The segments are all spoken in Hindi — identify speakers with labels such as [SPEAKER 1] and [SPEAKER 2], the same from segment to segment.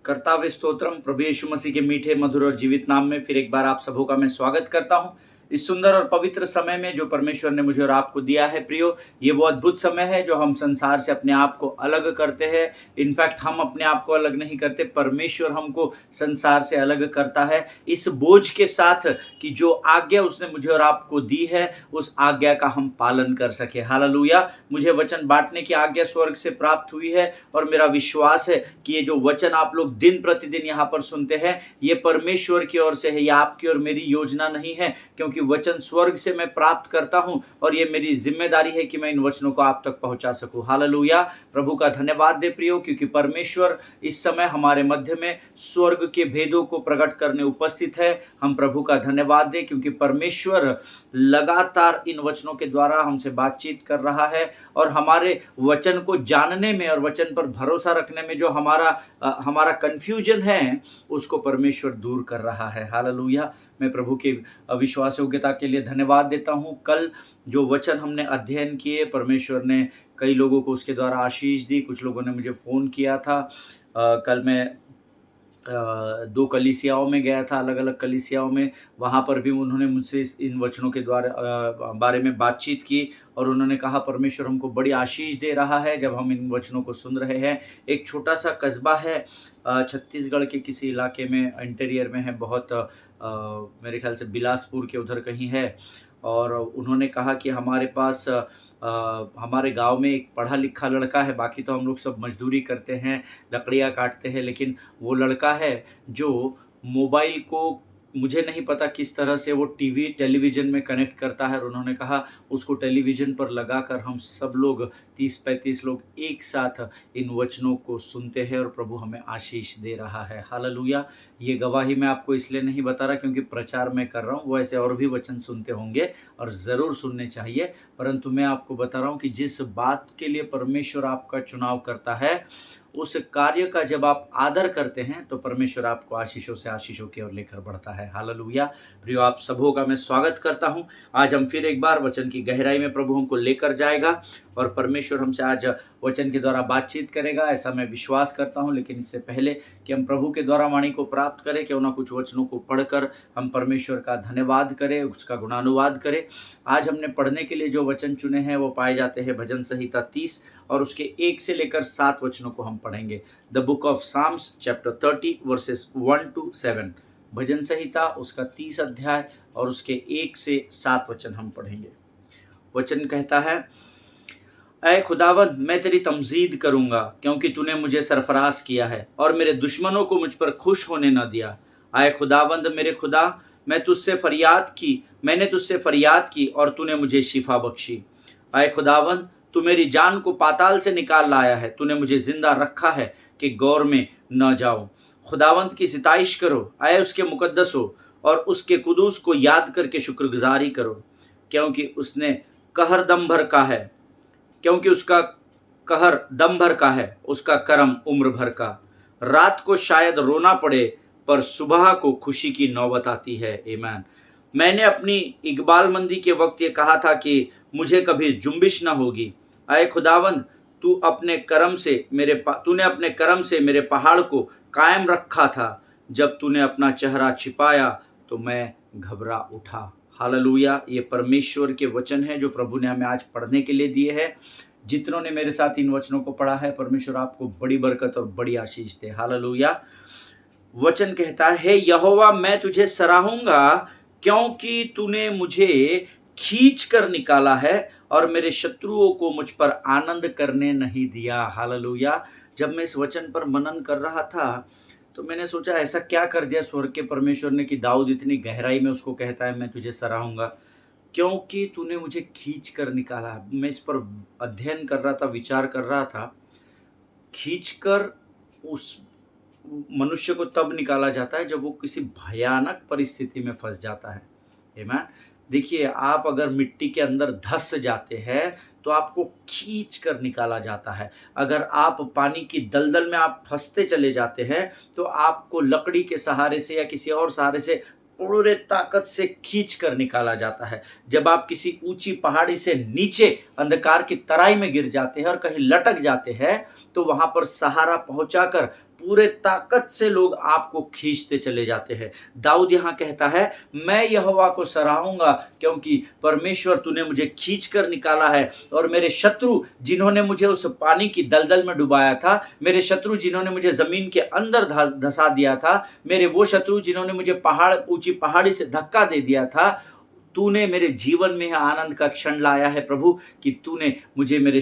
[SPEAKER 1] कर्तावे स्तोत्रम प्रभु यीशु मसीह के मीठे मधुर और जीवित नाम में फिर एक बार आप सबों का मैं स्वागत करता हूं इस सुंदर और पवित्र समय में जो परमेश्वर ने मुझे और आपको दिया है। प्रियो, ये वो अद्भुत समय है जो हम संसार से अपने आप को अलग करते हैं। इनफैक्ट हम अपने आप को अलग नहीं करते, परमेश्वर हमको संसार से अलग करता है इस बोझ के साथ कि जो आज्ञा उसने मुझे और आपको दी है उस आज्ञा का हम पालन कर सके। हालेलुया। मुझे वचन बांटने की आज्ञा स्वर्ग से प्राप्त हुई है और मेरा विश्वास है कि ये जो वचन आप लोग दिन प्रतिदिन यहाँ पर सुनते हैं ये परमेश्वर की ओर से है, ये आपकी और मेरी योजना नहीं है, क्योंकि वचन स्वर्ग से मैं प्राप्त करता हूं और ये मेरी जिम्मेदारी है कि मैं इन वचनों को आप तक पहुंचा सकूं। हालेलुया। प्रभु का धन्यवाद दे प्रियो, क्योंकि परमेश्वर इस समय हमारे मध्य में स्वर्ग के भेदों को प्रकट करने उपस्थित है। हम प्रभु का धन्यवाद दें क्योंकि परमेश्वर लगातार इन वचनों के द्वारा हमसे बातचीत कर रहा है और हमारे वचन को जानने में और वचन पर भरोसा रखने में जो हमारा कंफ्यूजन है उसको परमेश्वर दूर कर रहा है। हालेलुया। मैं प्रभु के विश्वास योग्यता के लिए धन्यवाद देता हूं। कल जो वचन हमने अध्ययन किए, परमेश्वर ने कई लोगों को उसके द्वारा आशीष दी। कुछ लोगों ने मुझे फ़ोन किया था। कल मैं 2 कलीसियाओं में गया था, अलग अलग कलीसियाओं में। वहाँ पर भी उन्होंने मुझसे इन वचनों के द्वारा बारे में बातचीत की और उन्होंने कहा परमेश्वर हमको बड़ी आशीष दे रहा है जब हम इन वचनों को सुन रहे हैं। एक छोटा सा कस्बा है छत्तीसगढ़ के किसी इलाके में, इंटीरियर में है, बहुत मेरे ख्याल से बिलासपुर के उधर कहीं है। और उन्होंने कहा कि हमारे पास हमारे गांव में एक पढ़ा लिखा लड़का है, बाकी तो हम लोग सब मजदूरी करते हैं, लकड़ियाँ काटते हैं, लेकिन वो लड़का है जो मोबाइल को मुझे नहीं पता किस तरह से वो टेलीविज़न में कनेक्ट करता है। और उन्होंने कहा उसको टेलीविज़न पर लगाकर हम सब लोग 30-35 लोग एक साथ इन वचनों को सुनते हैं और प्रभु हमें आशीष दे रहा है। हालेलुया। ये गवाही मैं आपको इसलिए नहीं बता रहा क्योंकि प्रचार मैं कर रहा हूँ, वो ऐसे और भी वचन सुनते होंगे और ज़रूर सुनने चाहिए, परंतु मैं आपको बता रहा हूँ कि जिस बात के लिए परमेश्वर आपका चुनाव करता है उस कार्य का जब आप आदर करते हैं तो परमेश्वर आपको आशीषों से आशीषों की ओर लेकर बढ़ता है। हालेलुया। प्रियो, आप सबों का मैं स्वागत करता हूं। आज हम फिर एक बार वचन की गहराई में प्रभु हमको लेकर जाएगा और परमेश्वर हमसे आज वचन के द्वारा बातचीत करेगा, ऐसा मैं विश्वास करता हूं। लेकिन इससे पहले कि हम प्रभु के द्वारा वाणी को प्राप्त करें, क्यों ना कुछ वचनों को पढ़कर हम परमेश्वर का धन्यवाद करें, उसका गुणानुवाद करें। आज हमने पढ़ने के लिए जो वचन चुने हैं वो पाए जाते हैं भजन संहिता 30 और उसके 1 से लेकर 7 वचनों को हम पढ़ेंगे। The book of Psalms chapter 30 verses 1 to 7। भजन संहिता उसका 30 अध्याय और उसके 1 से 7 वचन हम पढ़ेंगे। वचन कहता है, ऐ खुदावंद मैं तेरी तमजीद करूंगा क्योंकि तूने मुझे सरफराज किया है और मेरे दुश्मनों को मुझ पर खुश होने न दिया। ऐ खुदावंद मेरे खुदा, मैंने तुझसे फरियाद की और तूने मुझे शिफा बख्शी। ऐ खुदावंद, तू मेरी जान को पाताल से निकाल लाया है, तूने मुझे जिंदा रखा है कि गौर में न जाऊं। खुदावंत की सिताइश करो, आए उसके मुकद्दस हो और उसके कुदूस को याद करके शुक्रगुजारी करो, क्योंकि उसका कहर दम भर का है, उसका करम उम्र भर का। रात को शायद रोना पड़े पर सुबह को खुशी की नौबत आती है। आमीन। मैंने अपनी इकबालमंदी के वक्त ये कहा था कि मुझे कभी जुम्बिश न होगी। आए खुदावंद, तूने अपने करम से मेरे पहाड़ को कायम रखा था। जब तूने अपना चेहरा छिपाया तो मैं घबरा उठा। हालेलुया। ये परमेश्वर के वचन हैं जो प्रभु ने हमें आज पढ़ने के लिए दिए हैं। जितनों ने मेरे साथ इन वचनों को पढ़ा है, परमेश्वर आपको बड़ी बरकत और बड़ी आशीष दे। हालेलुया। वचन कहता है, यहोवा मैं तुझे सराहूंगा क्योंकि तूने मुझे खींच कर निकाला है और मेरे शत्रुओं को मुझ पर आनंद करने नहीं दिया। हालेलुया। जब मैं इस वचन पर मनन कर रहा था तो मैंने सोचा ऐसा क्या कर दिया स्वर्ग के परमेश्वर ने कि दाऊद इतनी गहराई में उसको कहता है मैं तुझे सराहूंगा क्योंकि तूने मुझे खींच कर निकाला। मैं इस पर अध्ययन कर रहा था, विचार कर रहा था। खींचकर उस मनुष्य को तब निकाला जाता है जब वो किसी भयानक परिस्थिति में फंस जाता है। आमीन। देखिए, आप अगर मिट्टी के अंदर धंस जाते हैं तो आपको खींच कर निकाला जाता है। अगर आप पानी की दलदल में आप फंसते चले जाते हैं तो आपको लकड़ी के सहारे से या किसी और सहारे से पूरे ताकत से खींच कर निकाला जाता है। जब आप किसी ऊंची पहाड़ी से नीचे अंधकार की तराई में गिर जाते हैं और कहीं लटक जाते हैं तो वहां पर सहारा पहुंचाकर पूरे ताकत से लोग आपको खींचते चले जाते हैं। दाऊद यहाँ कहता है, मैं यहोवा को सराहूंगा क्योंकि परमेश्वर तूने मुझे खींच कर निकाला है। और मेरे शत्रु जिन्होंने मुझे उस पानी की दलदल में डुबाया था, मेरे शत्रु जिन्होंने मुझे जमीन के अंदर धसा दिया था, मेरे वो शत्रु जिन्होंने मुझे ऊंची पहाड़ी से धक्का दे दिया था, तूने मेरे जीवन में आनंद का क्षण लाया है प्रभु, कि तूने मुझे मेरे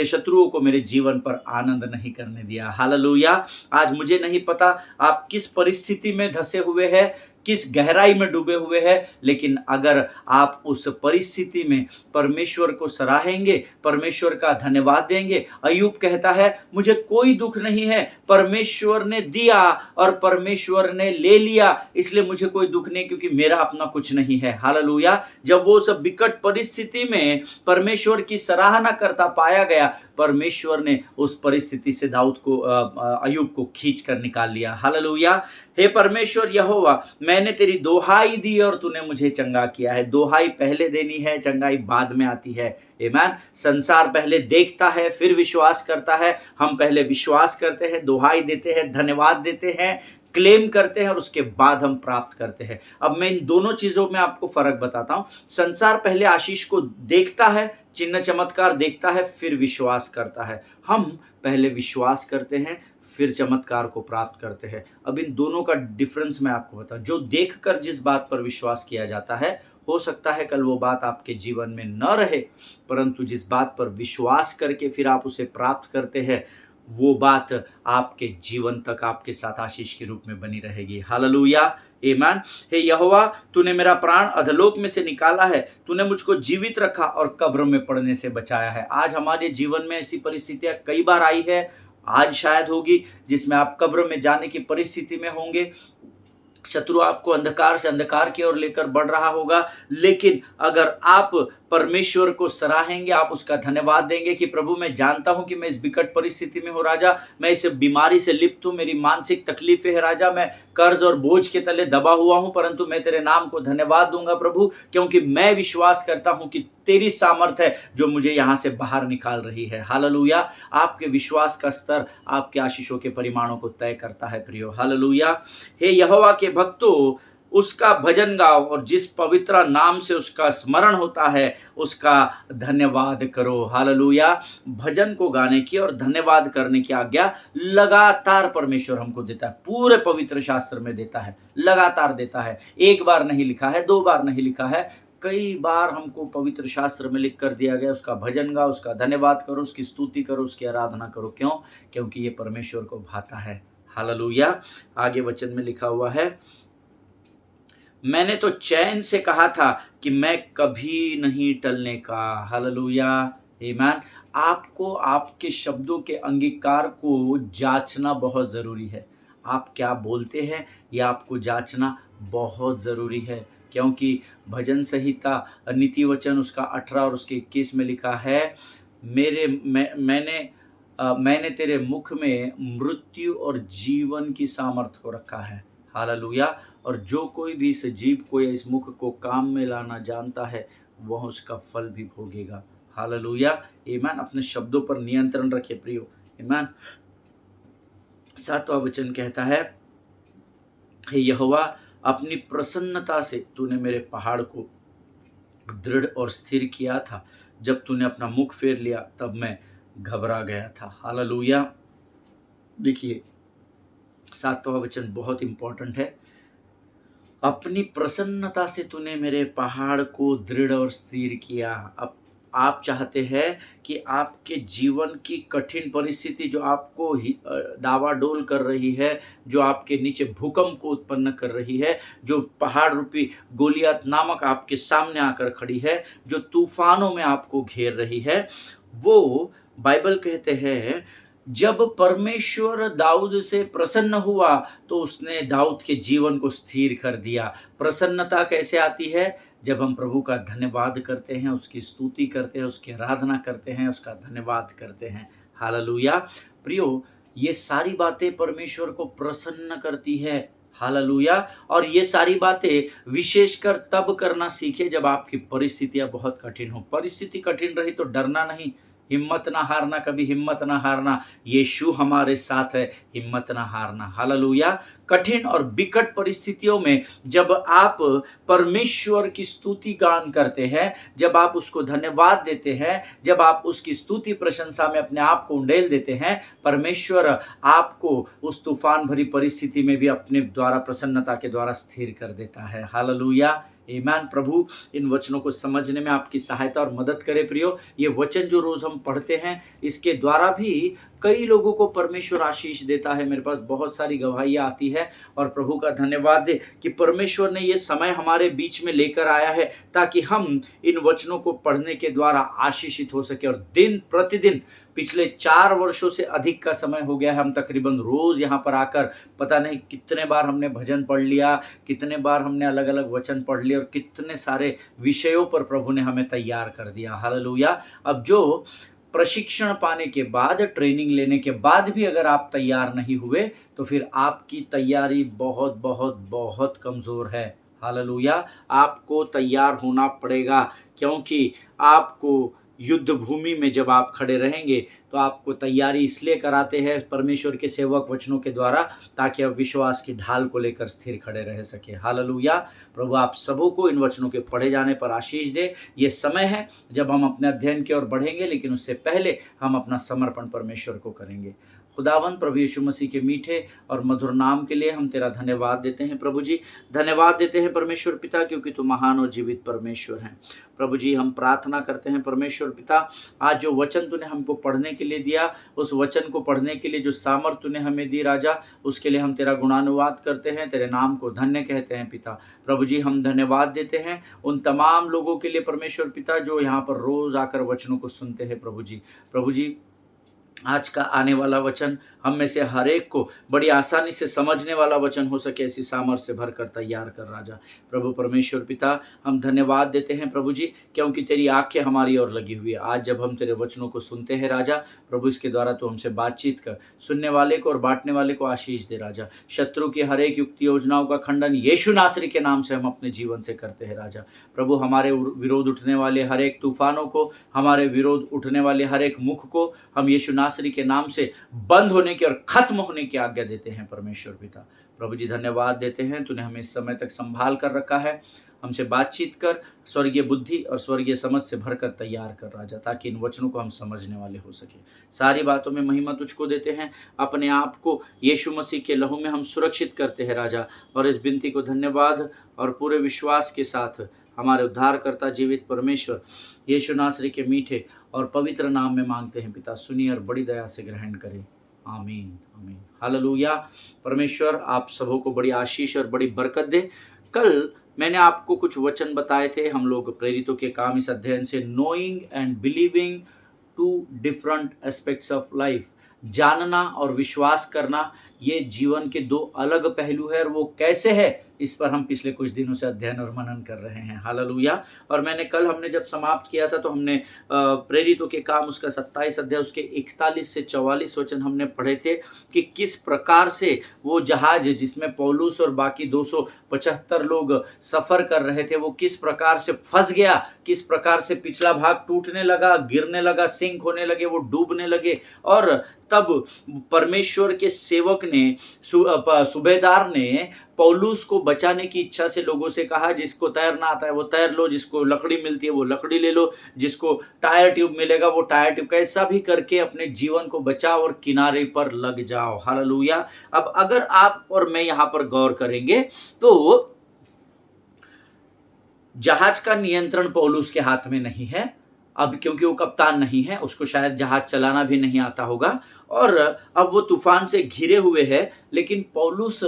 [SPEAKER 1] शत्रुओं को मेरे जीवन पर आनंद नहीं करने दिया। हालेलुया। आज मुझे नहीं पता आप किस परिस्थिति में धसे हुए हैं, किस गहराई में डूबे हुए हैं, लेकिन अगर आप उस परिस्थिति में परमेश्वर को सराहेंगे, परमेश्वर का धन्यवाद देंगे। अय्यूब कहता है, मुझे कोई दुख नहीं है, परमेश्वर ने दिया और परमेश्वर ने ले लिया, इसलिए मुझे कोई दुख नहीं, क्योंकि मेरा अपना कुछ नहीं है। हालेलुया। जब वो सब विकट परिस्थिति में परमेश्वर की सराहना करता पाया गया, परमेश्वर ने उस परिस्थिति से दाऊद को अय्यूब को खींच कर निकाल लिया। हालेलुया। हे परमेश्वर यहोवा, मैंने तेरी दोहाई दी और तूने मुझे चंगा किया है। दोहाई पहले देनी है, चंगाई बाद में आती है। आमीन। संसार पहले देखता है फिर विश्वास करता है, हम पहले विश्वास करते हैं, दोहाई देते हैं, धन्यवाद देते हैं, क्लेम करते हैं और उसके बाद हम प्राप्त करते हैं। अब मैं इन दोनों चीजों में आपको फर्क बताता हूं। संसार पहले आशीष को देखता है, चिन्ह चमत्कार देखता है, फिर विश्वास करता है। हम पहले विश्वास करते हैं, फिर चमत्कार को प्राप्त करते हैं। अब इन दोनों का डिफरेंस मैं आपको बताऊं। जो देखकर जिस बात पर विश्वास किया जाता है, हो सकता है कल वो बात आपके जीवन में न रहे, परंतु जिस बात पर विश्वास करके फिर आप उसे प्राप्त करते हैं, वो बात आपके जीवन तक आपके साथ आशीष के रूप में बनी रहेगी। हालेलुया। आमीन। हे यहोवा, तूने मेरा प्राण अधलोक में से निकाला है, तूने मुझको जीवित रखा और कब्र में पड़ने से बचाया है। आज हमारे जीवन में ऐसी परिस्थितियां कई बार आई है, आज शायद होगी, जिसमें आप कब्र में जाने की परिस्थिति में होंगे। शत्रु आपको अंधकार से अंधकार की ओर लेकर बढ़ रहा होगा, लेकिन अगर आप परमेश्वर को सराहेंगे, आप उसका धन्यवाद देंगे कि प्रभु मैं जानता हूं कि मैं इस विकट परिस्थिति में हूं राजा, मैं इस बीमारी से लिप्त हूं, मेरी मानसिक तकलीफें है राजा, मैं कर्ज और बोझ के तले दबा हुआ हूं, परंतु मैं तेरे नाम को धन्यवाद दूंगा प्रभु, क्योंकि मैं विश्वास करता हूं कि तेरी सामर्थ्य है जो मुझे यहां से बाहर निकाल रही है। हालेलुया। आपके विश्वास का स्तर आपके आशीषों के परिमाणों को तय करता है प्रियो। हालेलुया। हे यहोवा के भक्तों, उसका भजन गाओ और जिस पवित्र नाम से उसका स्मरण होता है उसका धन्यवाद करो। हालेलुया। भजन को गाने की और धन्यवाद करने की आज्ञा लगातार परमेश्वर हमको देता है, पूरे पवित्र शास्त्र में देता है, लगातार देता है। एक बार नहीं लिखा है, दो बार नहीं लिखा है, कई बार हमको पवित्र शास्त्र में लिख कर दिया गया, उसका भजन गाओ, उसका धन्यवाद करो, उसकी स्तुति करो, उसकी आराधना करो। क्यों? क्योंकि ये परमेश्वर को भाता है। हालेलुया। आगे वचन में लिखा हुआ है, मैंने तो चैन से कहा था कि मैं कभी नहीं टलने का। हालेलुया। आमीन। आपको आपके शब्दों के अंगीकार को जांचना बहुत जरूरी है। आप क्या बोलते हैं यह आपको जांचना बहुत जरूरी है, क्योंकि भजन संहिता नीति वचन उसका 18 और उसके 21 में लिखा है, मैंने तेरे मुख में मृत्यु और जीवन की सामर्थ को रखा है। हालेलुया। और जो कोई भी इस जीव को या इस मुख को काम में लाना जानता है, वह उसका फल भी भोगेगा। हालेलुया। आमीन। अपने शब्दों पर नियंत्रण रखे प्रियो। आमीन। 7वां वचन कहता है, हे यहोवा, अपनी प्रसन्नता से तूने मेरे पहाड़ को दृढ़ और स्थिर किया था। जब तूने अपना मुख फेर लिया तब मैं घबरा गया था। हालेलुया। देखिए 7वां वचन बहुत इंपॉर्टेंट है। अपनी प्रसन्नता से तूने मेरे पहाड़ को दृढ़ और स्थिर किया। अब आप चाहते हैं कि आपके जीवन की कठिन परिस्थिति जो आपको डावाडोल कर रही है, जो आपके नीचे भूकंप को उत्पन्न कर रही है, जो पहाड़ रूपी गोलियत नामक आपके सामने आकर खड़ी है, जो तूफानों में आपको घेर रही है, वो बाइबल कहते हैं जब परमेश्वर दाऊद से प्रसन्न हुआ तो उसने दाऊद के जीवन को स्थिर कर दिया। प्रसन्नता कैसे आती है? जब हम प्रभु का धन्यवाद करते हैं, उसकी स्तुति करते हैं, उसकी आराधना करते हैं, उसका धन्यवाद करते हैं। हालेलुया। प्रियो, ये सारी बातें परमेश्वर को प्रसन्न करती है। हालेलुया। और ये सारी बातें विशेषकर तब करना सीखे जब आपकी परिस्थितियां बहुत कठिन हो। परिस्थिति कठिन रही तो डरना नहीं, हिम्मत ना हारना, कभी हिम्मत ना हारना, यीशु हमारे साथ है, हिम्मत ना हारना। हालेलुया। कठिन और विकट परिस्थितियों में जब आप परमेश्वर की स्तुति गान करते हैं, जब आप उसको धन्यवाद देते हैं, जब आप उसकी स्तुति प्रशंसा में अपने आप को उंडेल देते हैं, परमेश्वर आपको उस तूफान भरी परिस्थिति में भी अपने द्वारा प्रसन्नता के द्वारा स्थिर कर देता है। हालेलुया। ईमान। प्रभु इन वचनों को समझने में आपकी सहायता और मदद करे प्रियो। ये वचन जो रोज हम पढ़ते हैं, इसके द्वारा भी कई लोगों को परमेश्वर आशीष देता है। मेरे पास बहुत सारी गवाहियां आती है और प्रभु का धन्यवाद दे कि परमेश्वर ने ये समय हमारे बीच में लेकर आया है ताकि हम इन वचनों को पढ़ने के द्वारा आशीषित हो सके। और दिन प्रतिदिन पिछले 4 वर्षों से अधिक का समय हो गया है, हम तकरीबन रोज यहाँ पर आकर पता नहीं कितने बार हमने भजन पढ़ लिया, कितने बार हमने अलग अलग वचन पढ़ लिए और कितने सारे विषयों पर प्रभु ने हमें तैयार कर दिया। हालेलुया। अब जो प्रशिक्षण पाने के बाद, ट्रेनिंग लेने के बाद भी अगर आप तैयार नहीं हुए तो फिर आपकी तैयारी बहुत बहुत बहुत कमजोर है। हालेलुया। आपको तैयार होना पड़ेगा, क्योंकि आपको युद्ध भूमि में जब आप खड़े रहेंगे तो आपको तैयारी इसलिए कराते हैं परमेश्वर के सेवक वचनों के द्वारा, ताकि आप विश्वास की ढाल को लेकर स्थिर खड़े रह सके। हालेलुया। प्रभु आप सबों को इन वचनों के पढ़े जाने पर आशीष दे। ये समय है जब हम अपने अध्ययन की ओर बढ़ेंगे, लेकिन उससे पहले हम अपना समर्पण परमेश्वर को करेंगे। खुदावन प्रभु यीशु मसीह के मीठे और मधुर नाम के लिए हम तेरा धन्यवाद देते हैं। प्रभु जी धन्यवाद देते हैं परमेश्वर पिता, क्योंकि तू महान और जीवित परमेश्वर हैं। प्रभु जी हम प्रार्थना करते हैं परमेश्वर पिता, आज जो वचन तूने हमको पढ़ने के लिए दिया, उस वचन को पढ़ने के लिए जो सामर्थ तूने हमें दी राजा, उसके लिए हम तेरा गुणानुवाद करते हैं, तेरे नाम को धन्य कहते हैं पिता। प्रभु जी हम धन्यवाद देते हैं उन तमाम लोगों के लिए परमेश्वर पिता जो यहाँ पर रोज आकर वचनों को सुनते हैं। प्रभु जी आज का आने वाला वचन हम में से हर एक को बड़ी आसानी से समझने वाला वचन हो सके, ऐसी सामर्थ्य से भरकर तैयार कर राजा। प्रभु परमेश्वर पिता हम धन्यवाद देते हैं प्रभु जी, क्योंकि तेरी आंखें हमारी ओर लगी हुई है। आज जब हम तेरे वचनों को सुनते हैं राजा, प्रभु इसके द्वारा तू हमसे बातचीत कर, सुनने वाले को और बांटने वाले को आशीष दे राजा। शत्रु की हर एक युक्ति योजनाओं का खंडन यीशु नासरी के नाम से हम अपने जीवन से करते हैं राजा। प्रभु हमारे विरोध उठने वाले हर एक तूफानों को, हमारे विरोध उठने वाले हर एक मुख को हम यीशु नासरी के नाम से बंद होने की और खत्म होने की आज्ञा देते हैं परमेश्वर पिता। प्रभु जी धन्यवाद देते हैं, तूने हमें इस समय तक संभाल कर रखा है। हमसे बातचीत कर, स्वर्गीय बुद्धि और स्वर्गीय समझ से भरकर तैयार कर राजा, ताकि इन वचनों को हम समझने वाले हो सके। सारी बातों में महिमा तुझको देते हैं, अपने आप को यीशु मसीह के लहू में हम सुरक्षित करते हैं राजा। और इस विनती को धन्यवाद और पूरे विश्वास के साथ हमारे उद्धारकर्ता जीवित परमेश्वर यीशु नासरी के मीठे और पवित्र नाम में मांगते हैं पिता, सुनिए और बड़ी दया से ग्रहण करें। आमीन आमीन। हालेलुया। परमेश्वर आप सबों को बड़ी आशीष और बड़ी बरकत दे। कल मैंने आपको कुछ वचन बताए थे, हम लोग प्रेरितों के काम इस अध्ययन से knowing and believing to different aspects of life, जानना और विश्वास करना ये जीवन के दो अलग पहलू है, और वो कैसे है इस पर हम पिछले कुछ दिनों से अध्ययन और मनन कर रहे हैं। हालेलुया। और हमने जब समाप्त किया था तो हमने प्रेरितों के काम उसका 27 अध्याय उसके 41 से 44 वचन हमने पढ़े थे कि किस प्रकार से वो जहाज जिसमें पौलुस और बाकी 275 लोग सफर कर रहे थे, वो किस प्रकार से फंस गया, किस प्रकार से पिछला भाग टूटने लगा, गिरने लगा, सिंक होने लगे, वो डूबने लगे। और तब परमेश्वर के सेवक ने, सूबेदार ने पौलुस को बचाने की इच्छा से लोगों से कहा, जिसको तैरना आता है वो तैर लो, जिसको लकड़ी मिलती है वो लकड़ी ले लो, जिसको टायर ट्यूब मिलेगा वो टायर ट्यूब, कैसा भी करके अपने जीवन को बचाओ और किनारे पर लग जाओ। हालेलुया। अब अगर आप और मैं यहाँ पर गौर करेंगे तो जहाज का नियंत्रण पौलुस के हाथ में नहीं है अब, क्योंकि वो कप्तान नहीं है, उसको शायद जहाज चलाना भी नहीं आता होगा, और अब वो तूफान से घिरे हुए है। लेकिन पौलुस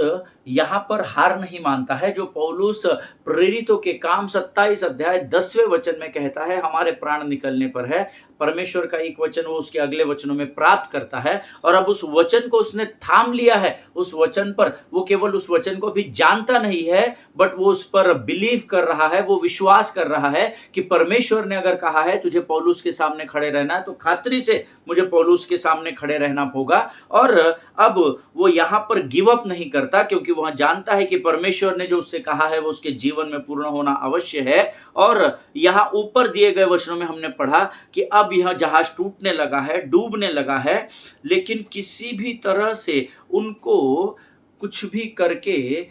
[SPEAKER 1] यहाँ पर हार नहीं मानता है। जो पौलुस प्रेरितों के काम 27 अध्याय 10वें वचन में कहता है, हमारे प्राण निकलने पर है, परमेश्वर का एक वचन वो उसके अगले वचनों में प्राप्त करता है, और अब उस वचन को उसने थाम लिया है। उस वचन पर वो केवल उस वचन को भी जानता नहीं है, बट वो उस पर बिलीव कर रहा है, वो विश्वास कर रहा है कि परमेश्वर ने अगर कहा है तुझे पौलुस के सामने खड़े रहना है, तो खातरी से मुझे पौलुस के सामने खड़े रहना रहना होगा। और अब वो यहाँ पर गिव अप नहीं करता, क्योंकि वह जानता है कि परमेश्वर ने जो उससे कहा है वो उसके जीवन में पूर्ण होना अवश्य है। और यहाँ ऊपर दिए गए वचनों में हमने पढ़ा कि अब यह जहाज टूटने लगा है, डूबने लगा है, लेकिन किसी भी तरह से उनको कुछ भी करके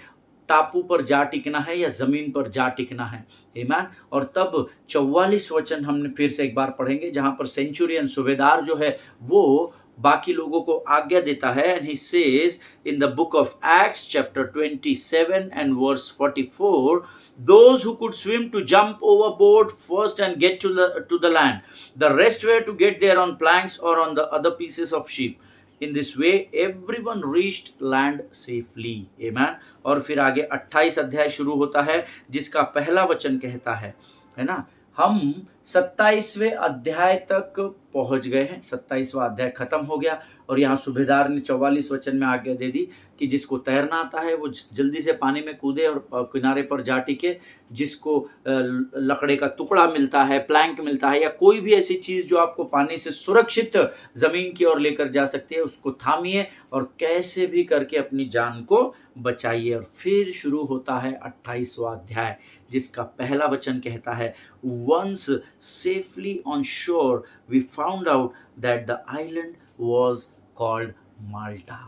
[SPEAKER 1] टापू पर जा टिकना है या जमीन पर जा टिकना है। आमीन। और तब 44 वचन हमने फिर से एक बार पढ़ेंगे, जहां पर सेंचुरियन सूबेदार जो है वो बाकी लोगों को आज्ञा देता है। And he says in the book of Acts chapter 27 and verse 44, those who could swim to jump overboard first and get to the land, the rest were to get there on planks or on the other pieces of ship. In this way everyone reached land safely. Amen. और फिर आगे 28 अध्याय शुरू होता है, जिसका पहला वचन कहता है ना, हम 27वें अध्याय तक पहुंच गए हैं। 27वां अध्याय खत्म हो गया और यहाँ सूबेदार ने 44 वचन में आज्ञा दे दी कि जिसको तैरना आता है वो जल्दी से पानी में कूदे और किनारे पर जा टिके। जिसको लकड़े का टुकड़ा मिलता है, प्लैंक मिलता है, या कोई भी ऐसी चीज जो आपको पानी से सुरक्षित जमीन की ओर लेकर जा सकती है, उसको थामिए और कैसे भी करके अपनी जान को बचाइए। और फिर शुरू होता है 28वां अध्याय, जिसका पहला वचन कहता है, once safely on shore we found out that the island was called Malta.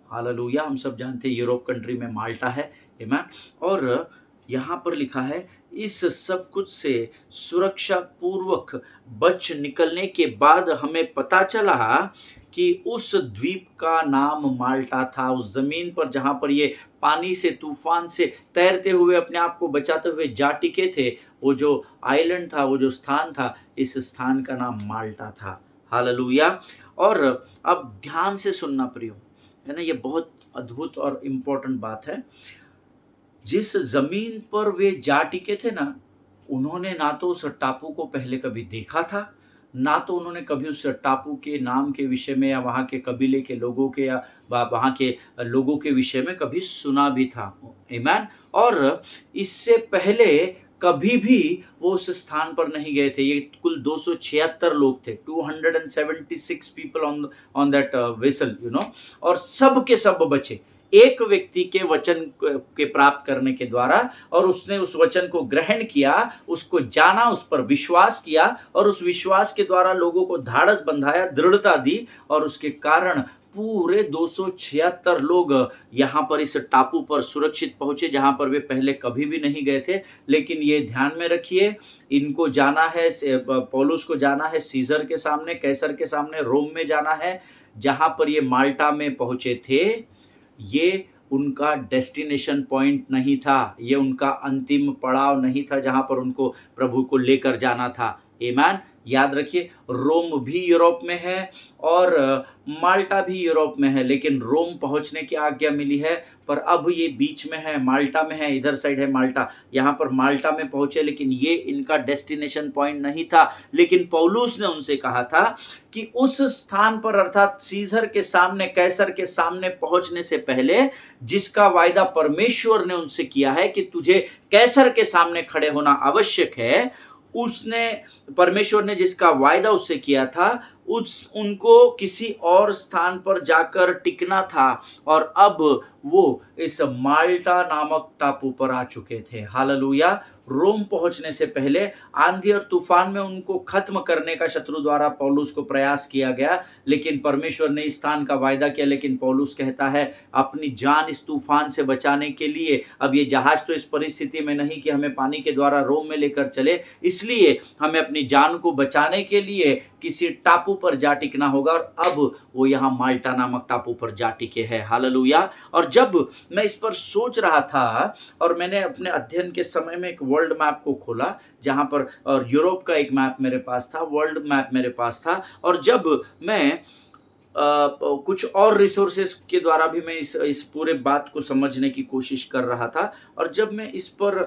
[SPEAKER 1] Hallelujah. हम सब जानते हैं यूरोप कंट्री में माल्टा है। आमीन। और यहाँ पर लिखा है, इस सब कुछ से सुरक्षा पूर्वक बच निकलने के बाद हमें पता चला कि उस द्वीप का नाम माल्टा था। उस जमीन पर जहाँ पर ये पानी से, तूफान से तैरते हुए अपने आप को बचाते हुए जा टिके थे, वो जो आइलैंड था, वो जो स्थान था, इस स्थान का नाम माल्टा था। हालेलुया। और अब ध्यान से सुनना प्रियो, है ना, ये बहुत अद्भुत और इम्पोर्टेंट बात है। जिस जमीन पर वे जा टिके थे ना, उन्होंने ना तो उस टापू को पहले कभी देखा था, ना तो उन्होंने कभी उस टापू के नाम के विषय में या वहाँ के कबीले के लोगों के या वहाँ के लोगों के विषय में कभी सुना भी था। आमीन। और इससे पहले कभी भी वो उस स्थान पर नहीं गए थे। ये कुल 276 लोग थे, 276 people on that vessel, you know. और सब के सब बचे एक व्यक्ति के वचन के प्राप्त करने के द्वारा, और उसने उस वचन को ग्रहण किया, उसको जाना, उस पर विश्वास किया, और उस विश्वास के द्वारा लोगों को धाड़स बंधाया, दृढ़ता दी, और उसके कारण पूरे 276 लोग यहाँ पर इस टापू पर सुरक्षित पहुंचे, जहाँ पर वे पहले कभी भी नहीं गए थे। लेकिन ये ध्यान में रखिए, इनको जाना है, पौलुस को जाना है सीजर के सामने, कैसर के सामने, रोम में जाना है। जहाँ पर ये माल्टा में पहुंचे थे, ये उनका डेस्टिनेशन पॉइंट नहीं था, ये उनका अंतिम पड़ाव नहीं था जहां पर उनको प्रभु को लेकर जाना था। आमीन। याद रखिए, रोम भी यूरोप में है और माल्टा भी यूरोप में है, लेकिन रोम पहुंचने की आज्ञा मिली है, पर अब ये बीच में है, माल्टा में है, इधर साइड है माल्टा। यहाँ पर माल्टा में पहुंचे, लेकिन ये इनका डेस्टिनेशन पॉइंट नहीं था। लेकिन पौलुस ने उनसे कहा था कि उस स्थान पर, अर्थात सीजर के सामने, कैसर के सामने पहुंचने से पहले, जिसका वायदा परमेश्वर ने उनसे किया है कि तुझे कैसर के सामने खड़े होना आवश्यक है, उसने, परमेश्वर ने जिसका वायदा उससे किया था, उनको किसी और स्थान पर जाकर टिकना था। और अब वो इस माल्टा नामक टापू पर आ चुके थे। हालेलुया। रोम पहुंचने से पहले आंधी और तूफान में उनको खत्म करने का शत्रु द्वारा पौलुस को प्रयास किया गया, लेकिन परमेश्वर ने इस स्थान का वायदा किया। लेकिन पौलुस कहता है, अपनी जान इस तूफान से बचाने के लिए, अब ये जहाज तो इस परिस्थिति में नहीं कि हमें पानी के द्वारा रोम में लेकर चले, इसलिए हमें अपनी जान को बचाने के लिए किसी टापू पर जा टिकना होगा। और अब वो यहाँ माल्टा नामक टापू पर जा टिके हैं। हालेलुया। और जब मैं इस पर सोच रहा था, और मैंने अपने अध्ययन के समय में एक वर्ल्ड मैप को खोला, जहां पर, और यूरोप का एक मैप मेरे पास था, वर्ल्ड मैप मेरे पास था, और जब मैं कुछ और रिसोर्सेस के द्वारा भी मैं इस पूरे बात को समझने की कोशिश कर रहा था, और जब मैं इस पर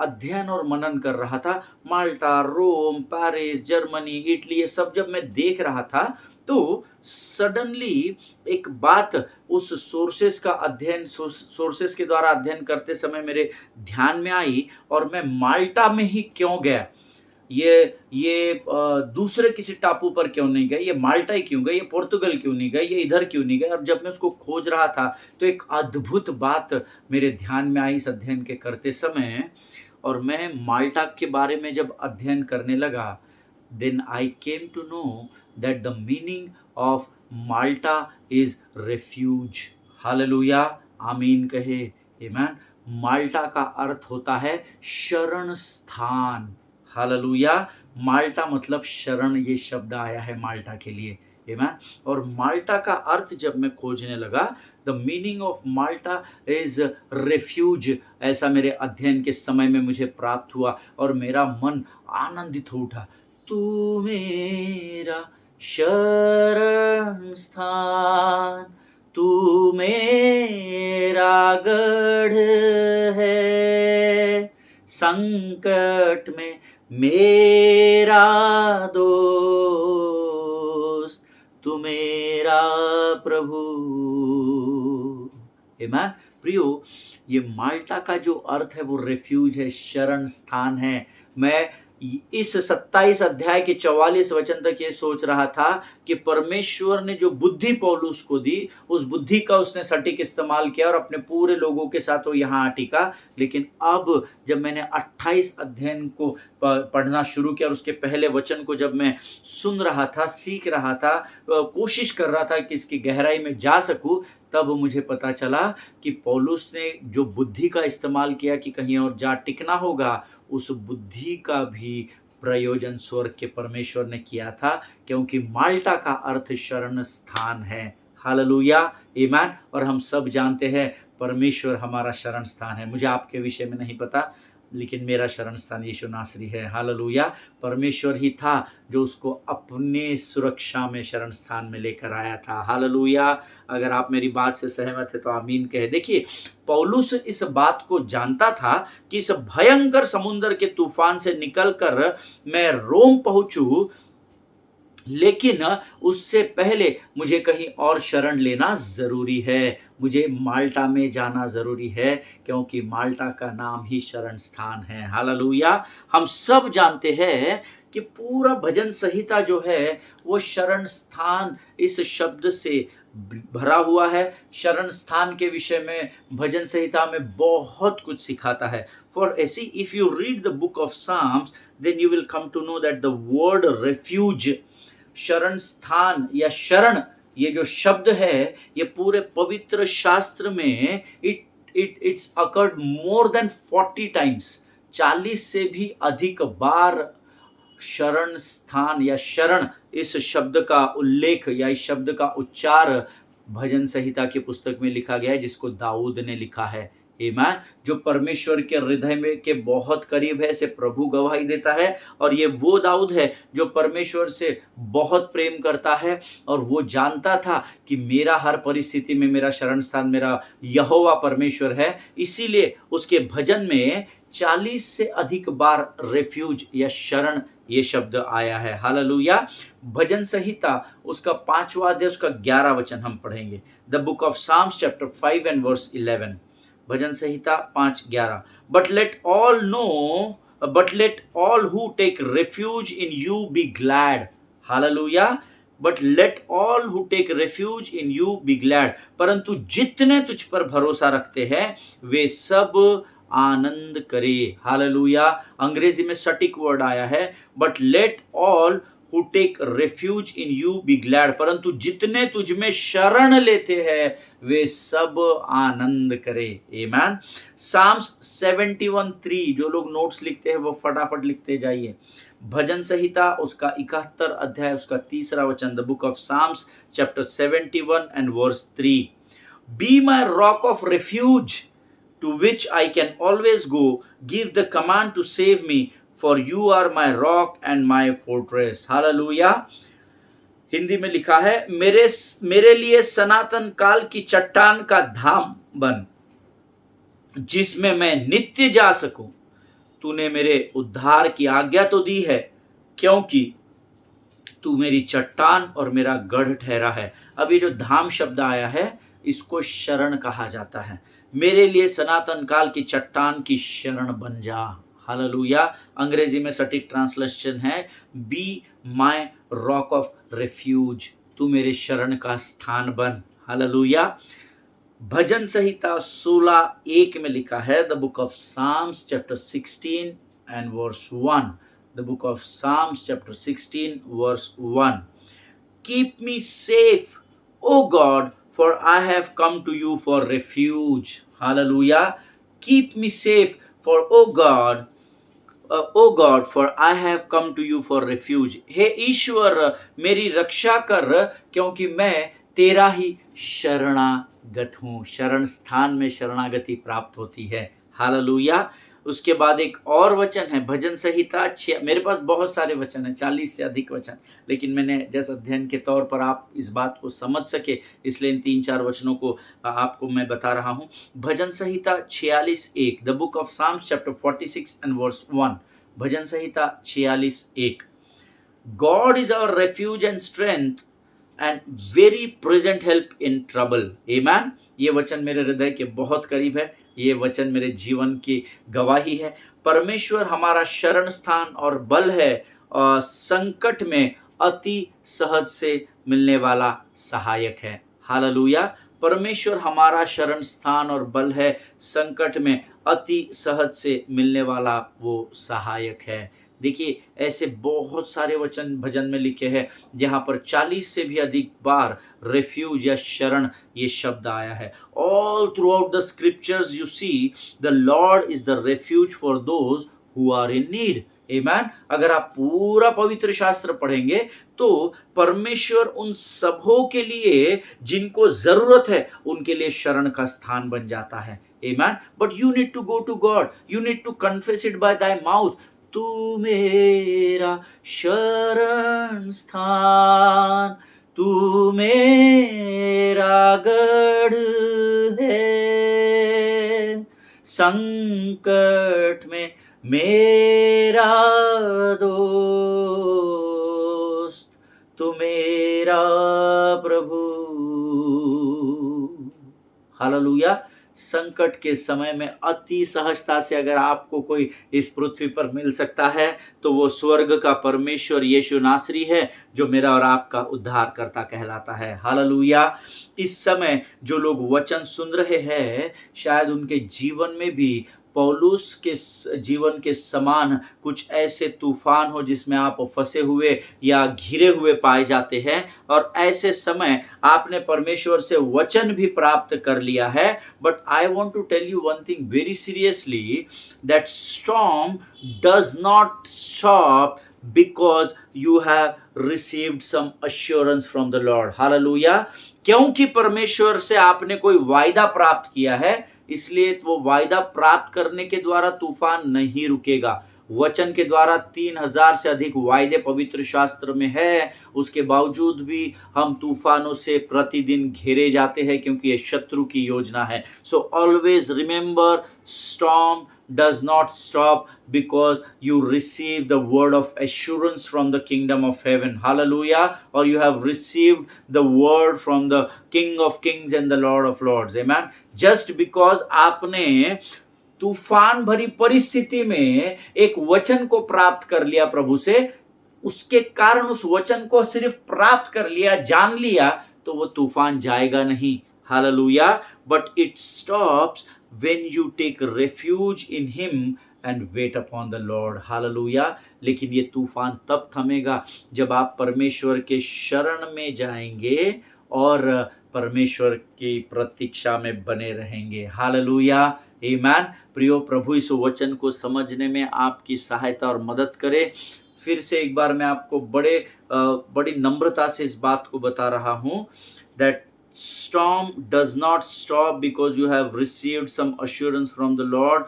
[SPEAKER 1] अध्ययन और मनन कर रहा था, माल्टा, रोम, पेरिस, जर्मनी, इटली, ये सब जब मैं देख रहा था, तो सडनली एक बात उस सोर्सेस के द्वारा अध्ययन करते समय मेरे ध्यान में आई, और मैं माल्टा में ही क्यों गया। ये दूसरे किसी टापू पर क्यों नहीं गए, ये माल्टा ही क्यों गए, ये पुर्तगाल क्यों नहीं गए, ये इधर क्यों नहीं गए। और जब मैं उसको खोज रहा था तो एक अद्भुत बात मेरे ध्यान में आई इस अध्ययन के करते समय, और मैं माल्टा के बारे में जब अध्ययन करने लगा, then I came to know that the meaning of Malta is refuge. Hallelujah, आमीन कहे, आमेन। माल्टा का अर्थ होता है शरण स्थान। हालेलुया, माल्टा मतलब शरण, ये शब्द आया है माल्टा के लिए, आमेन। और माल्टा का अर्थ जब मैं खोजने लगा, the meaning of Malta is refuge, ऐसा मेरे अध्ययन के समय में मुझे प्राप्त हुआ और मेरा मन आनंदित हो उठा। तू मेरा शरण स्थान, तू मेरा गढ़ है, संकट में मेरा दोस्त, तू मेरा प्रभु। आमेन। प्रियो, ये माल्टा का जो अर्थ है वो रेफ्यूज है, शरण स्थान है। मैं इस 27 अध्याय के 44 वचन तक ये सोच रहा था कि परमेश्वर ने जो बुद्धि पौलुस को दी, उस बुद्धि का उसने सटीक इस्तेमाल किया और अपने पूरे लोगों के साथ वो यहाँ आ टिका। लेकिन अब जब मैंने 28 अध्ययन को पढ़ना शुरू किया और उसके पहले वचन को जब मैं सुन रहा था, सीख रहा था, कोशिश कर रहा था कि इसकी गहराई में जा सकूं, तब मुझे पता चला कि पौलुस ने जो बुद्धि का इस्तेमाल किया कि कहीं और जा टिकना होगा, उस बुद्धि का भी प्रयोजन स्वर्ग के परमेश्वर ने किया था, क्योंकि माल्टा का अर्थ शरण स्थान है। हालेलुया, आमेन। और हम सब जानते हैं परमेश्वर हमारा शरण स्थान है। मुझे आपके विषय में नहीं पता, लेकिन मेरा शरण स्थान यीशु नासरी है। हालेलुया, परमेश्वर ही था जो उसको अपने सुरक्षा में शरण स्थान में लेकर आया था। हालेलुया, अगर आप मेरी बात से सहमत है तो आमीन कहे। देखिए, पौलुस इस बात को जानता था कि इस भयंकर समुद्र के तूफान से निकलकर मैं रोम पहुंचूं, लेकिन उससे पहले मुझे कहीं और शरण लेना जरूरी है, मुझे माल्टा में जाना जरूरी है, क्योंकि माल्टा का नाम ही शरण स्थान है। हालेलुया, हम सब जानते हैं कि पूरा भजन संहिता जो है वो शरण स्थान इस शब्द से भरा हुआ है। शरण स्थान के विषय में भजन संहिता में बहुत कुछ सिखाता है। फॉर ऐसी if you read the book of Psalms, then you will come to know that the word refuge, शरण स्थान या शरण, ये जो शब्द है ये पूरे पवित्र शास्त्र में it's occurred more than 40 times, 40 से भी अधिक बार शरण स्थान या शरण, इस शब्द का उल्लेख या इस शब्द का उच्चार भजन संहिता की पुस्तक में लिखा गया है, जिसको दाऊद ने लिखा है। आमीन। जो परमेश्वर के हृदय में के बहुत करीब है, से प्रभु गवाही देता है। और ये वो दाऊद है जो परमेश्वर से बहुत प्रेम करता है और वो जानता था कि मेरा हर परिस्थिति में मेरा शरण स्थान मेरा यहोवा परमेश्वर है। इसीलिए उसके भजन में 40 से अधिक बार रेफ्यूज या शरण ये शब्द आया है। हालेलुया। भजन संहिता उसका 5वां अध्याय उसका 11 वचन हम पढ़ेंगे। The book of Psalms chapter 5 and verse 11। भजन संहिता 5:11। But let all who take refuge in you be glad. Hallelujah. But let all who take refuge in you be glad, परंतु जितने तुझ पर भरोसा रखते हैं वे सब आनंद करे। हालेलुया। अंग्रेजी में सटीक वर्ड आया है, but let all who take refuge in you be glad, परंतु जितने तुझ में शरण लेते हैं वे सब आनंद करे। आमीन। साम्स 71:3, जो लोग नोट्स लिखते हैं वो फटाफट लिखते जाइए। भजन संहिता उसका 71 अध्याय उसका 3 वचन। The book of Psalms chapter 71 and verse 3। Be my rock of refuge to which I can always go, give the command to save me, for you are my rock and my fortress. Hallelujah. Hindi में लिखा है, मेरे लिए सनातन काल की चट्टान का धाम बन, जिसमें मैं नित्य जा सकूं। तूने मेरे उद्धार की आज्ञा तो दी है, क्योंकि तू मेरी चट्टान और मेरा गढ़ ठहरा है। अब ये जो धाम शब्द आया है इसको शरण कहा जाता है। मेरे लिए सनातन काल की चट्टान की शरण बन जा। हालेलुया। अंग्रेजी में सटीक ट्रांसलेशन है B my rock of refuge, तू मेरे शरण का स्थान बन। हालेलुया। भजन संहिता 16:1 में लिखा है, the book of Psalms chapter 16 and verse 1, the book of Psalms chapter 16 verse 1, keep me safe O God, for I have come to you for refuge. Hallelujah. Keep me safe, for O God, for I have come to you for refuge. हे ईश्वर, मेरी रक्षा कर, क्योंकि मैं तेरा ही शरणागत हूँ। शरण स्थान में शरणागति प्राप्त होती है। हालेलुया। उसके बाद एक और वचन है भजन संहिता मेरे पास बहुत सारे वचन हैं, 40 से अधिक वचन, लेकिन मैंने जैसे अध्ययन के तौर पर आप इस बात को समझ सके इसलिए इन 3-4 वचनों को आपको मैं बता रहा हूँ। भजन संहिता 46:1, the book of Psalms chapter 46 and verse 1, भजन संहिता 46:1, God is our refuge and strength and very present help in trouble. Amen. ये वचन मेरे हृदय के बहुत करीब है, ये वचन मेरे जीवन की गवाही है। परमेश्वर हमारा शरण स्थान और बल है, और संकट में अति सहज से मिलने वाला सहायक है। हालेलुया। परमेश्वर हमारा शरण स्थान और बल है, संकट में अति सहज से मिलने वाला वो सहायक है। देखिए ऐसे बहुत सारे वचन भजन में लिखे हैं जहाँ पर 40 से भी अधिक बार रेफ्यूज या शरण ये शब्द आया है। All throughout the scriptures you see the Lord is the refuge for those who are in need. Amen. अगर आप पूरा पवित्र शास्त्र पढ़ेंगे तो परमेश्वर उन सबों के लिए जिनको जरूरत है उनके लिए शरण का स्थान बन जाता है। Amen. But you need to go to God, you need to confess it by thy mouth. तू मेरा शरण स्थान, तू मेरा गढ़ है, संकट में मेरा दोस्त, तू मेरा प्रभु। हालेलुया। संकट के समय में अति सहजता से अगर आपको कोई इस पृथ्वी पर मिल सकता है तो वो स्वर्ग का परमेश्वर यीशु नासरी है, जो मेरा और आपका उद्धारकर्ता कहलाता है। हालेलुया। इस समय जो लोग वचन सुन रहे हैं शायद उनके जीवन में भी पौलुस के जीवन के समान कुछ ऐसे तूफान हो जिसमें आप फंसे हुए या घिरे हुए पाए जाते हैं, और ऐसे समय आपने परमेश्वर से वचन भी प्राप्त कर लिया है। But I want to tell you one thing very seriously, that storm does not stop because you have received some assurance from the Lord. Hallelujah. क्योंकि परमेश्वर से आपने कोई वायदा प्राप्त किया है, इसलिए वो वायदा प्राप्त करने के द्वारा तूफान नहीं रुकेगा। वचन के द्वारा 3000 से अधिक वायदे पवित्र शास्त्र में है, उसके बावजूद भी हम तूफानों से प्रतिदिन घेरे जाते हैं क्योंकि ये शत्रु की योजना है। So always remember, storm does not stop because you receive the word of assurance from the kingdom of heaven. Hallelujah. Or you have received the word from the King of Kings and the Lord of Lords. Amen. Just because आपने तूफान भरी परिस्थिति में एक वचन को प्राप्त कर लिया प्रभु से, उसके कारण उस वचन को सिर्फ प्राप्त कर लिया, जान लिया, तो वो तूफान जाएगा नहीं। Hallelujah. But it stops when you take refuge in him and wait upon the Lord. Hallelujah. लेकिन ये तूफान तब थमेगा जब आप परमेश्वर के शरण में जाएंगे और परमेश्वर की प्रतीक्षा में बने रहेंगे। हालेलुया। आमीन। प्रियो, प्रभु इस वचन को समझने में आपकी सहायता और मदद करे। फिर से एक बार मैं आपको बड़ी नम्रता से इस बात को बता रहा हूँ, that storm does not stop because you have received some assurance from the Lord,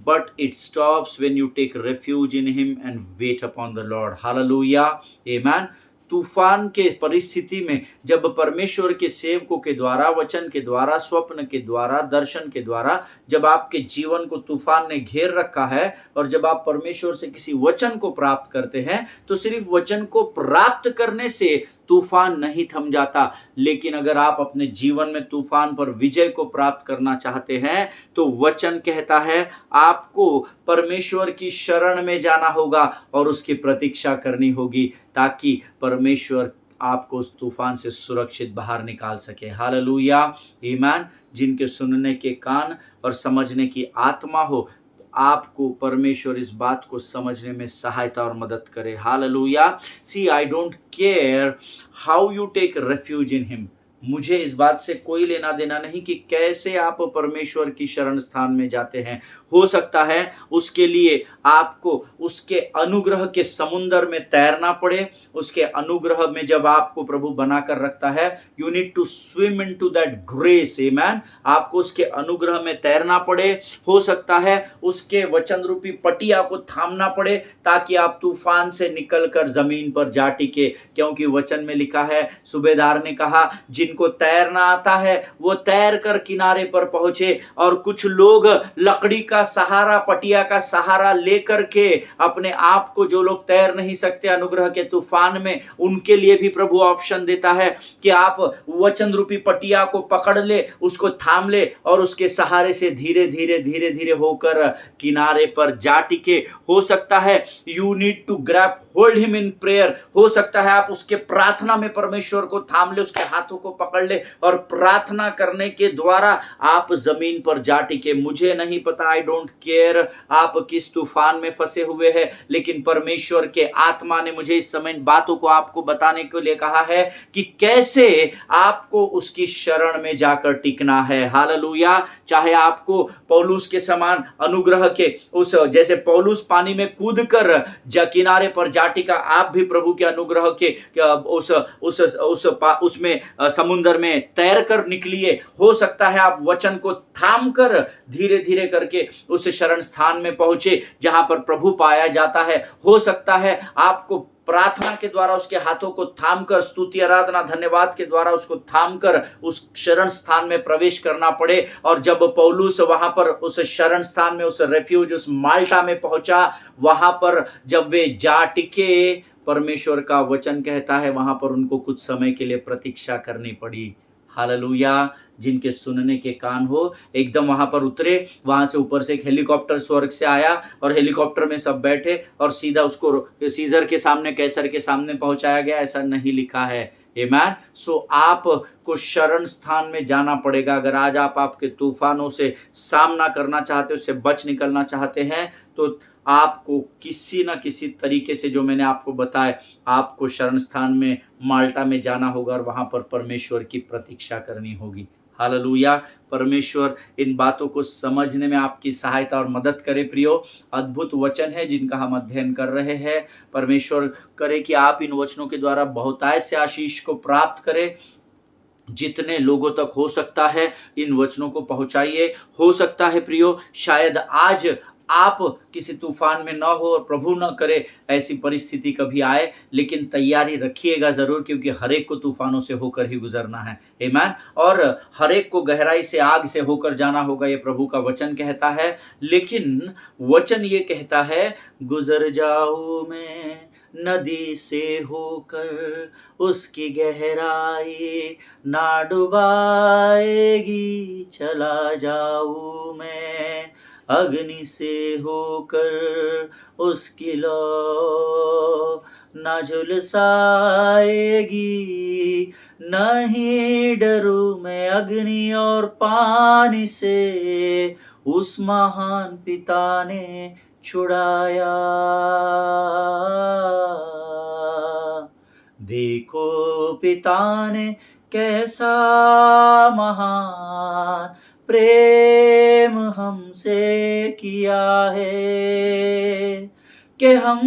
[SPEAKER 1] but it stops when you take refuge in him and wait upon the Lord. Hallelujah. Amen. तूफान के परिस्थिति में जब परमेश्वर के सेवकों के द्वारा, वचन के द्वारा, स्वप्न के द्वारा, दर्शन के द्वारा जब आपके जीवन को तूफान ने घेर रखा है, और जब आप परमेश्वर से किसी वचन को प्राप्त करते हैं, तो सिर्फ वचन को प्राप्त करने से तूफान नहीं थम जाता। लेकिन अगर आप अपने जीवन में तूफान पर विजय को प्राप्त करना चाहते हैं तो वचन कहता है आपको परमेश्वर की शरण में जाना होगा और उसकी प्रतीक्षा करनी होगी, ताकि परमेश्वर आपको उस तूफान से सुरक्षित बाहर निकाल सके। हालेलुया, ईमान। जिनके सुनने के कान और समझने की आत्मा हो, आपको परमेश्वर इस बात को समझने में सहायता और मदद करे। Hallelujah. See, I don't care how you take refuge in him. मुझे इस बात से कोई लेना देना नहीं कि कैसे आप परमेश्वर की शरण स्थान में जाते हैं। हो सकता है उसके लिए आपको उसके अनुग्रह के समुंदर में तैरना पड़े। उसके अनुग्रह में जब आपको प्रभु बनाकर रखता है, you need to swim into that grace, amen. आपको उसके अनुग्रह में तैरना पड़े। हो सकता है उसके वचन रूपी पटिया को थामना पड़े ताकि आप तूफान से निकलकर जमीन पर जा टिके, क्योंकि वचन में लिखा है, सूबेदार ने कहा, जिनको तैरना आता है वो तैर कर किनारे पर पहुंचे। और कुछ लोग लकड़ी का सहारा, पटिया का सहारा लेकर के अपने आप को, जो लोग तैर नहीं सकते अनुग्रह के तूफान में, उनके लिए भी प्रभु ऑप्शन देता है कि आप वचन रूपी पटिया को पकड़ ले, उसको थाम ले और उसके सहारे से धीरे धीरे धीरे धीरे होकर किनारे पर जा टिके। हो सकता है you need to grab hold him in prayer. हो सकता है आप उसके प्रार्थना में परमेश्वर को थाम ले, उसके हाथों को पकड़ ले और प्रार्थना करने के द्वारा आप जमीन पर जा टिके। मुझे नहीं पता, आई डोंट केयर आप किस तूफान में फंसे हुए हैं, लेकिन परमेश्वर के आत्मा ने मुझे इस समय इन बातों को आपको बताने के लिए कहा है कि कैसे आपको उसकी शरण में जाकर टिकना है। हालेलुया। चाहे आपको पौलुस के समान अनुग्रह के उस, जैसे पौलुस पानी में कूद कर किनारे पर जा टिका, आप भी प्रभु के अनुग्रह के उसमें समुद्र में तैर कर निकलिए। हो सकता है आप वचन को थाम कर धीरे धीरे करके उस शरण स्थान में पहुंचे जहां पर प्रभु पाया जाता है। हो सकता है आपको प्रार्थना के द्वारा उसके हाथों को थामकर, स्तुति, आराधना, धन्यवाद के द्वारा उसको थामकर उस शरण स्थान में प्रवेश करना पड़े। और जब पौलुस वहां पर उस शरण स्थान में, उस रेफ्यूज, उस माल्टा में पहुंचा, वहां पर जब वे जा टिके, परमेश्वर का वचन कहता है वहां पर उनको कुछ समय के लिए प्रतीक्षा करनी पड़ी। हालेलुया। जिनके सुनने के कान हो एकदम वहां पर उतरे। वहां से ऊपर से एक हेलीकॉप्टर स्वर्ग से आया और हेलीकॉप्टर में सब बैठे और सीधा उसको सीजर के सामने, कैसर के सामने पहुंचाया गया, ऐसा नहीं लिखा है। आमेन। सो आपको शरण स्थान में जाना पड़ेगा। अगर आज आप आपके तूफानों से सामना करना चाहते, उससे बच निकलना चाहते हैं, तो आपको किसी ना किसी तरीके से, जो मैंने आपको बताया, आपको शरण स्थान में, माल्टा में जाना होगा और वहां पर परमेश्वर की प्रतीक्षा करनी होगी। हालेलुया। परमेश्वर इन बातों को समझने में आपकी सहायता और मदद करे। प्रियो, अद्भुत वचन है जिनका हम अध्ययन कर रहे हैं। परमेश्वर करे कि आप इन वचनों के द्वारा बहुतायत से आशीष को प्राप्त करें। जितने लोगों तक हो सकता है इन वचनों को पहुंचाइए। हो सकता है प्रियो, शायद आज आप किसी तूफान में ना हो और प्रभु न करे ऐसी परिस्थिति कभी आए, लेकिन तैयारी रखिएगा जरूर, क्योंकि हर एक को तूफानों से होकर ही गुजरना है। आमीन। और हर एक को गहराई से, आग से होकर जाना होगा, ये प्रभु का वचन कहता है। लेकिन वचन ये कहता है, गुजर जाऊं मैं नदी से होकर, उसकी गहराई ना डुबाएगी, चला जाऊं मैं अग्नि से होकर, उसकी लौ ना झुलसाएगी। नहीं डरूं मैं अग्नि और पानी से, उस महान पिता ने छुड़ाया। देखो पिता ने कैसा महान प्रेम हमसे किया है, कि हम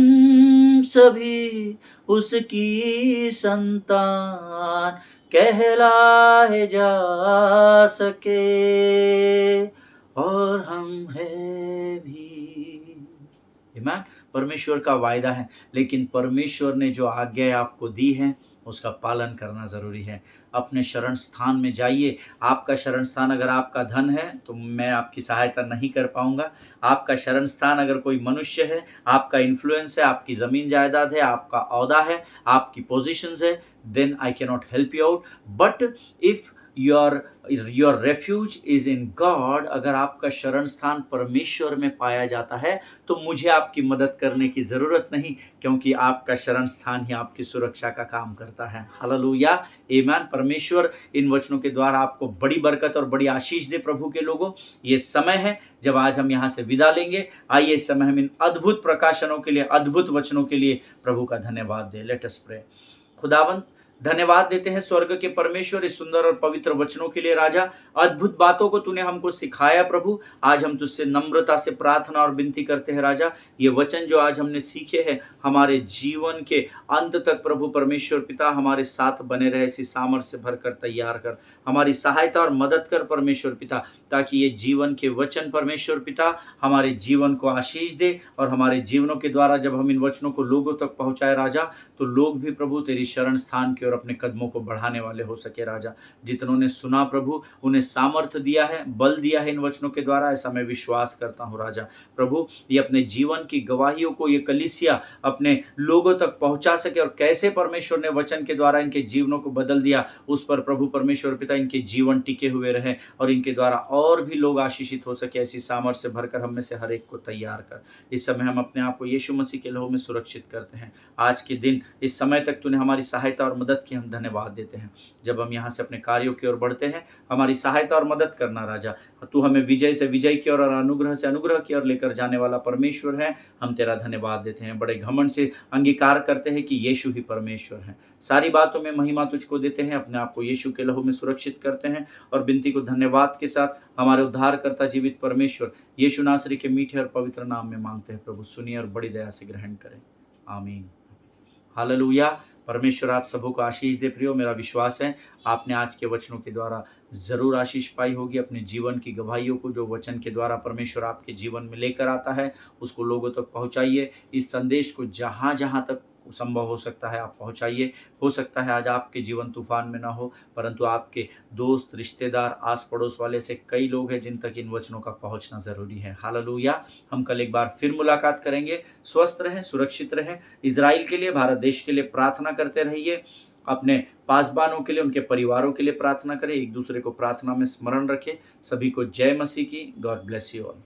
[SPEAKER 1] सभी उसकी संतान कहलाए जा सके, और हम है भी। आमीन। परमेश्वर का वायदा है, लेकिन परमेश्वर ने जो आज्ञा आपको दी है उसका पालन करना ज़रूरी है। अपने शरण स्थान में जाइए। आपका शरण स्थान अगर आपका धन है, तो मैं आपकी सहायता नहीं कर पाऊँगा। आपका शरण स्थान अगर कोई मनुष्य है, आपका इन्फ्लुएंस है, आपकी ज़मीन जायदाद है, आपका ओहदा है, आपकी पोज़ीशंस है, then I can not help you out. But if your refuge is in God, अगर आपका शरण स्थान परमेश्वर में पाया जाता है, तो मुझे आपकी मदद करने की ज़रूरत नहीं, क्योंकि आपका शरण स्थान ही आपकी सुरक्षा का काम करता है। हालेलुया, आमीन। परमेश्वर इन वचनों के द्वारा आपको बड़ी बरकत और बड़ी आशीष दे। प्रभु के लोगों, ये समय है जब आज हम यहाँ से विदा लेंगे। आइए इस समय हम इन अद्भुत प्रकाशनों के लिए, अद्भुत वचनों के लिए प्रभु का धन्यवाद दें। Let us pray. खुदावंद, धन्यवाद देते हैं स्वर्ग के परमेश्वर इस सुंदर और पवित्र वचनों के लिए। राजा, अद्भुत बातों को तूने हमको सिखाया प्रभु। आज हम तुझसे नम्रता से प्रार्थना और विनती करते हैं राजा, ये वचन जो आज हमने सीखे हैं, हमारे जीवन के अंत तक प्रभु परमेश्वर पिता हमारे साथ बने रहे। इसी सामर्थ्य से भरकर तैयार कर, हमारी सहायता और मदद कर परमेश्वर पिता, ताकि ये जीवन के वचन परमेश्वर पिता हमारे जीवन को आशीष दे, और हमारे जीवनों के द्वारा जब हम इन वचनों को लोगों तक पहुंचाए राजा, तो लोग भी प्रभु तेरी शरण स्थान की ओर अपने कदमों को बढ़ाने वाले हो सके राजा। जितनों ने सुना प्रभु, उन्हें सामर्थ्य दिया है, बल दिया है इन वचनों के द्वारा, ऐसा मैं विश्वास करता हूँ राजा। प्रभु, ये अपने जीवन की गवाहियों को ये कलीसिया अपने लोगों तक पहुंचा सके, और कैसे परमेश्वर ने वचन के द्वारा इनके जीवनों को बदल दिया, उस पर प्रभु परमेश्वर पिता इनके जीवन टिके हुए रहे, और इनके द्वारा और भी लोग आशीषित हो सके। ऐसी सामर्थ्य से भरकर हम में से हर एक को तैयार कर। इस समय हम अपने आप को यीशु मसीह के लहू में सुरक्षित करते हैं। आज के दिन, इस समय तक तूने हमारी सहायता और मदद की, हम धन्यवाद देते हैं। जब हम यहाँ से अपने कार्यों की ओर बढ़ते हैं, हमारी सहायता और मदद करना राजा। तू हमें विजय से विजय की ओर और अनुग्रह से अनुग्रह की ओर लेकर जाने वाला परमेश्वर है। हम तेरा धन्यवाद देते हैं, बड़े घमंड से अंगीकार करते हैं कि यीशु ही परमेश्वर है। सारी बातों में महिमा तुझको देते हैं, अपने आप को यीशु के लहू में सुरक्षित करते हैं, और विनती को धन्यवाद के साथ हमारे उद्धारकर्ता जीवित परमेश्वर यीशु नासरी के मीठे और पवित्र नाम में मांगते हैं। प्रभु सुनिए और बड़ी दया से ग्रहण करें। आमीन। हालेलुया। परमेश्वर आप सबों को आशीष दे। प्रियो, मेरा विश्वास है आपने आज के वचनों के द्वारा जरूर आशीष पाई होगी। अपने जीवन की गवाहियों को, जो वचन के द्वारा परमेश्वर आपके जीवन में लेकर आता है, उसको लोगों तक पहुंचाइए। इस संदेश को जहां जहां तक संभव हो सकता है आप पहुंचाइए। हो सकता है आज आपके जीवन तूफान में ना हो, परंतु आपके दोस्त, रिश्तेदार, आस पड़ोस वाले से कई लोग हैं जिन तक इन वचनों का पहुंचना जरूरी है। हालेलुया। हम कल एक बार फिर मुलाकात करेंगे। स्वस्थ रहें, सुरक्षित रहें। इजराइल के लिए, भारत देश के लिए प्रार्थना करते रहिए। अपने पासबानों के लिए, उनके परिवारों के लिए प्रार्थना करें। एक दूसरे को प्रार्थना में स्मरण रखें। सभी को जय मसीह की। God bless you all.